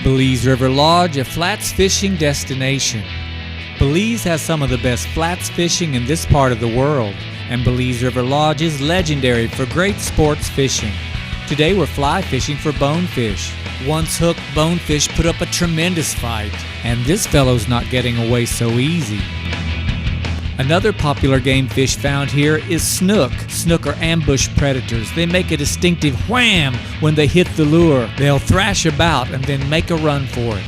Belize River Lodge, a flats fishing destination. Belize has some of the best flats fishing in this part of the world, and Belize River Lodge is legendary for great sports fishing. Today we're fly fishing for bonefish. Once hooked bonefish put up a tremendous fight, and this fellow's not getting away so easy. Another popular game fish found here is snook. Snook are ambush predators. They make a distinctive wham when they hit the lure. They'll thrash about and then make a run for it.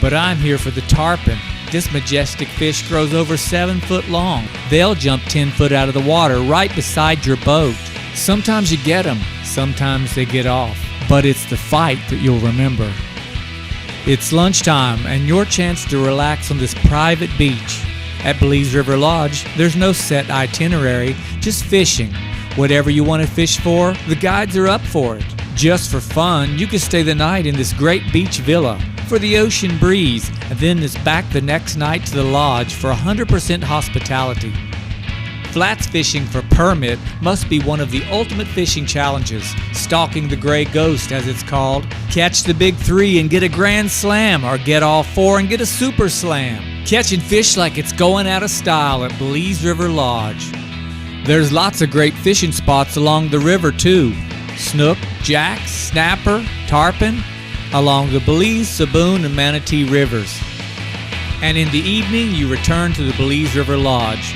But I'm here for the tarpon. This majestic fish grows over 7 foot long. They'll jump 10 foot out of the water right beside your boat. Sometimes you get them, sometimes they get off. But it's the fight that you'll remember. It's lunchtime and your chance to relax on this private beach. At Belize River Lodge, there's no set itinerary, just fishing. Whatever you want to fish for, the guides are up for it. Just for fun, you can stay the night in this great beach villa for the ocean breeze, and then it's back the next night to the lodge for 100% hospitality. Flats fishing for permit must be one of the ultimate fishing challenges. Stalking the gray ghost, as it's called. Catch the big 3 and get a grand slam, or get all 4 and get a super slam. Catching fish like it's going out of style at Belize River Lodge. There's lots of great fishing spots along the river too. Snook, jacks, snapper, tarpon, along the Belize, Saboon, and Manatee rivers. And in the evening, you return to the Belize River Lodge.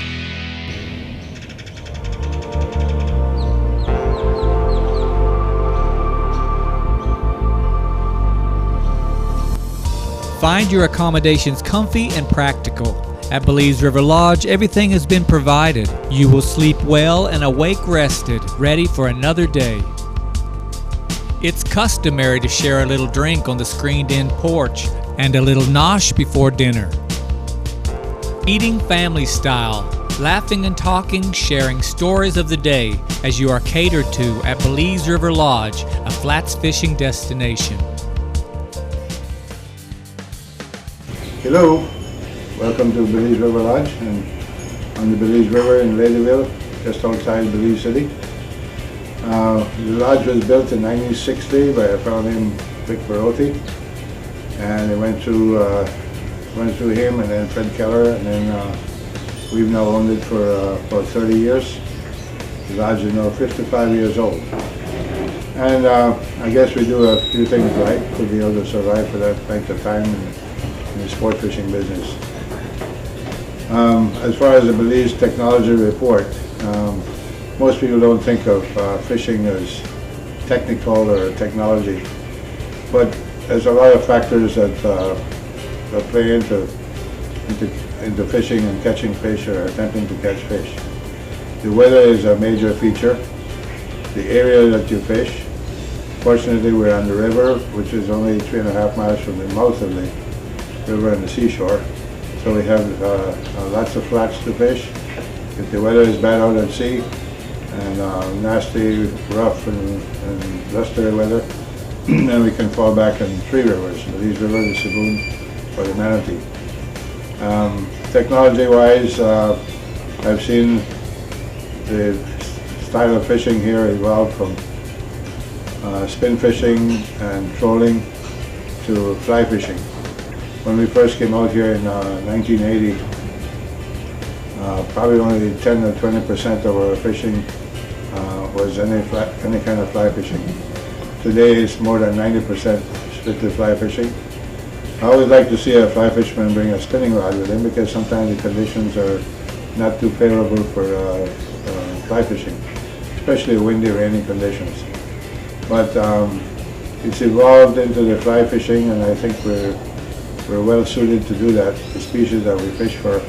Find your accommodations comfy and practical. At Belize River Lodge, everything has been provided. You will sleep well and awake rested, ready for another day. It's customary to share a little drink on the screened-in porch and a little nosh before dinner. Eating family style, laughing and talking, sharing stories of the day as you are catered to at Belize River Lodge, a flats fishing destination. Hello, welcome to Belize River Lodge and on the Belize River in Ladyville, just outside Belize City. The lodge was built in 1960 by a fellow named Vic Barotti, and it went through him and then Fred Keller, and then we've now owned it for about 30 years. The lodge is now 55 years old. And I guess we do a few things right to be able to survive for that length of time in the sport fishing business. As far as the Belize Technology Report, most people don't think of fishing as technical or technology, but there's a lot of factors that play into fishing and catching fish or attempting to catch fish. The weather is a major feature, the area that you fish. Fortunately, we're on the river, which is only 3.5 miles from the mouth of the river and the seashore, so we have lots of flats to fish. If the weather is bad out at sea and nasty, rough and blustery weather, then we can fall back on 3 rivers, the Belize River, the Saboon, or the Manatee. Technology-wise, I've seen the style of fishing here evolve from spin fishing and trolling to fly fishing. When we first came out here in 1980, probably only 10 or 20% of our fishing was any kind of fly fishing. Today it's more than 90% strictly fly fishing. I always like to see a fly fisherman bring a spinning rod with him because sometimes the conditions are not too favorable for fly fishing, especially windy, rainy conditions. But it's evolved into the fly fishing, and I think we're well suited to do that. The species that we fish for,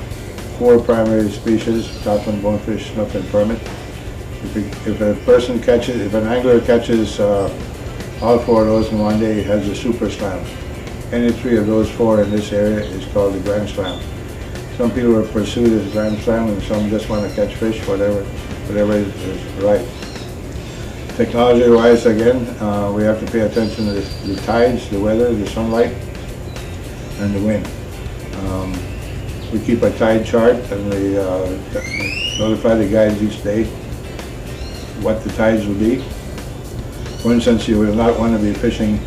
4 primary species: tarpon, bonefish, snook, and permit. If an angler catches all 4 of those in one day, he has a super slam. Any 3 of those 4 in this area is called the grand slam. Some people will pursue this grand slam, and some just want to catch fish, whatever is right. Technology-wise, again, we have to pay attention to the tides, the weather, the sunlight, and the wind. We keep a tide chart, and we notify the guides each day what the tides will be. For instance, you will not want to be fishing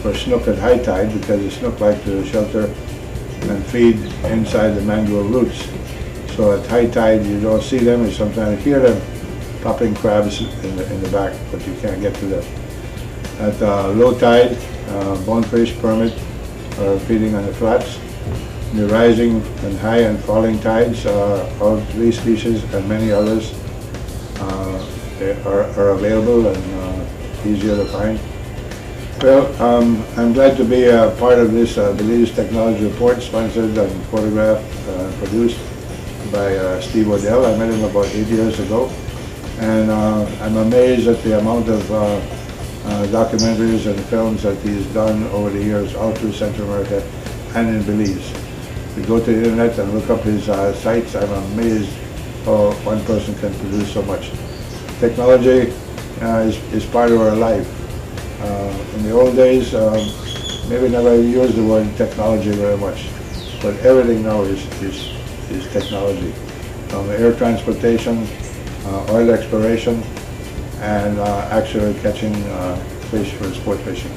for snook at high tide because the snook like to shelter and feed inside the mangrove roots. So at high tide you don't see them, and sometimes you hear them popping crabs in the back, but you can't get to them. At low tide, bonefish, permit are feeding on the flats. The rising and high and falling tides, all three species and many others are available and easier to find. Well, I'm glad to be a part of this Belize Technology Report, sponsored and photographed and produced by Steve Odell. I met him about 8 years ago, and I'm amazed at the amount of documentaries and films that he's done over the years all through Central America and in Belize. If you go to the internet and look up his sites, I'm amazed how one person can produce so much. Technology is part of our life. In the old days, maybe never used the word technology very much, but everything now is technology. From air transportation, oil exploration, and actually catching fish for sport fishing.